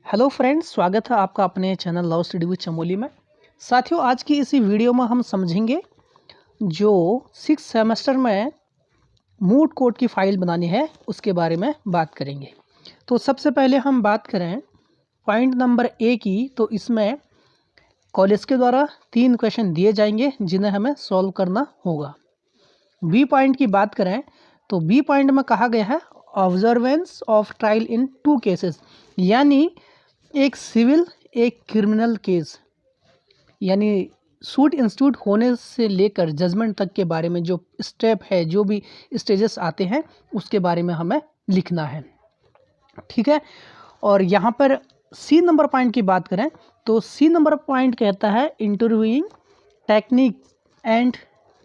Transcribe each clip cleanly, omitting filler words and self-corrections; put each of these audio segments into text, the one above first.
Hello friends, स्वागत है आपका अपने channel love study with Chamoli में। साथियों, आज की इसी वीडियो में हम समझेंगे जो 6 सेमेस्टर में मूड कोर्ट की फ़ाइल बनानी है उसके बारे में बात करेंगे। तो सबसे पहले हम बात करें पॉइंट नंबर ए की, तो इसमें कॉलेज के द्वारा 3 क्वेश्चन दिए जाएंगे जिन्हें हमें सॉल्व करना होगा। बी पॉइंट की बात करें तो बी पॉइंट में कहा गया है observance of trial in 2 cases, यानी एक सिविल एक क्रिमिनल केस, यानी सूट इंस्टीट्यूट होने से लेकर जजमेंट तक के बारे में जो स्टेप है, जो भी स्टेजेस आते हैं उसके बारे में हमें लिखना है। ठीक है। और यहाँ पर सी नंबर पॉइंट की बात करें तो सी नंबर पॉइंट कहता है interviewing technique and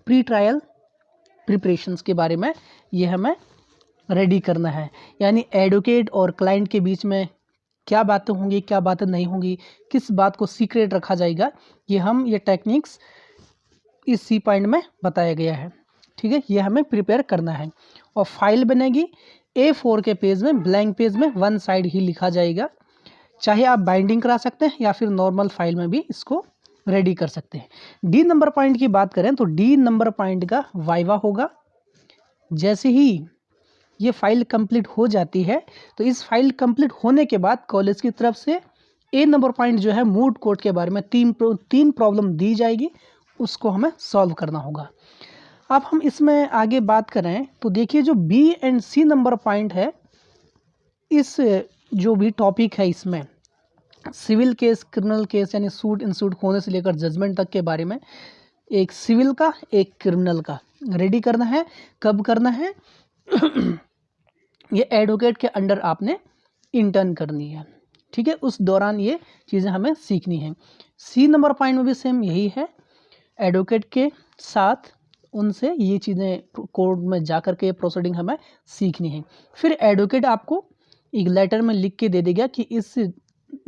pre trial preparations के बारे में ये हमें रेडी करना है, यानी एडवोकेट और क्लाइंट के बीच में क्या बातें होंगी, क्या बातें नहीं होंगी, किस बात को सीक्रेट रखा जाएगा, ये टेक्निक्स इस सी पॉइंट में बताया गया है। ठीक है, ये हमें प्रिपेयर करना है। और फाइल बनेगी A4 के पेज में, ब्लैंक पेज में 1 साइड ही लिखा जाएगा। चाहे आप बाइंडिंग करा सकते हैं या फिर नॉर्मल फाइल में भी इसको रेडी कर सकते हैं। डी नंबर पॉइंट की बात करें तो डी नंबर पॉइंट का वाइवा होगा। जैसे ही ये फाइल कंप्लीट हो जाती है तो इस फाइल कंप्लीट होने के बाद कॉलेज की तरफ से ए नंबर पॉइंट जो है मूड कोर्ट के बारे में तीन प्रॉब्लम दी जाएगी, उसको हमें सॉल्व करना होगा। अब हम इसमें आगे बात करें तो देखिए जो B and C number point है, इस जो भी टॉपिक है इसमें सिविल केस क्रिमिनल केस यानी सूट इंस्टीट्यूट होने से लेकर जजमेंट तक के बारे में एक सिविल का एक क्रिमिनल का रेडी करना है। कब करना है? ये एडवोकेट के अंडर आपने इंटर्न करनी है। ठीक है, उस दौरान ये चीज़ें हमें सीखनी है। सी नंबर पॉइंट में भी सेम यही है, एडवोकेट के साथ उनसे ये चीज़ें कोर्ट में जा कर के प्रोसीडिंग हमें सीखनी है। फिर एडवोकेट आपको एक लेटर में लिख के दे देगा कि इस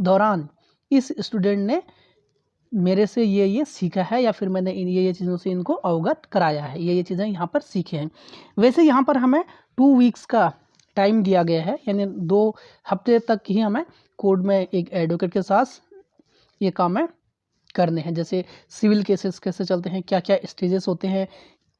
दौरान इस स्टूडेंट ने मेरे से ये सीखा है या फिर मैंने ये चीज़ों से इनको अवगत कराया है, ये चीज़ें यहाँ पर सीखे हैं। वैसे यहाँ पर हमें 2 वीक्स का टाइम दिया गया है, यानी 2 हफ्ते तक ही हमें कोर्ट में एक एडवोकेट के साथ ये काम है करने हैं। जैसे सिविल केसेस कैसे चलते हैं, क्या क्या स्टेजेस होते हैं,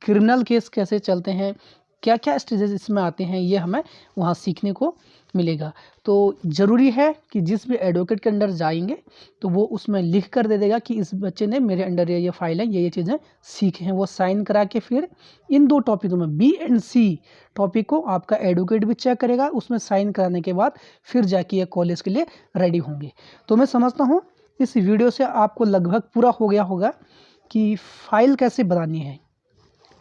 क्रिमिनल केस कैसे चलते हैं, क्या क्या स्टेजेस इसमें आते हैं, ये हमें वहाँ सीखने को मिलेगा। तो ज़रूरी है कि जिस भी एडवोकेट के अंडर जाएंगे तो वो उसमें लिख कर दे देगा कि इस बच्चे ने मेरे अंडर ये फाइल है, ये चीज़ें सीखे हैं। वो साइन करा के फिर इन 2 टॉपिकों में बी एंड सी टॉपिक को आपका एडवोकेट भी चेक करेगा, उसमें साइन कराने के बाद फिर जाके ये कॉलेज के लिए रेडी होंगे। तो मैं समझता हूँ इस वीडियो से आपको लगभग पूरा हो गया होगा कि फ़ाइल कैसे बनानी है।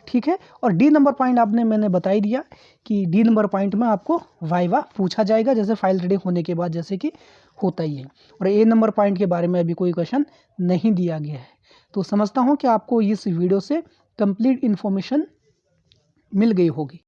ठीक है, और डी नंबर पॉइंट मैंने बता ही दिया कि डी नंबर पॉइंट में आपको वाइवा पूछा जाएगा, जैसे फाइल रेडी होने के बाद जैसे कि होता ही है। और ए नंबर पॉइंट के बारे में अभी कोई क्वेश्चन नहीं दिया गया है। तो समझता हूँ कि आपको इस वीडियो से कंप्लीट इन्फॉर्मेशन मिल गई होगी।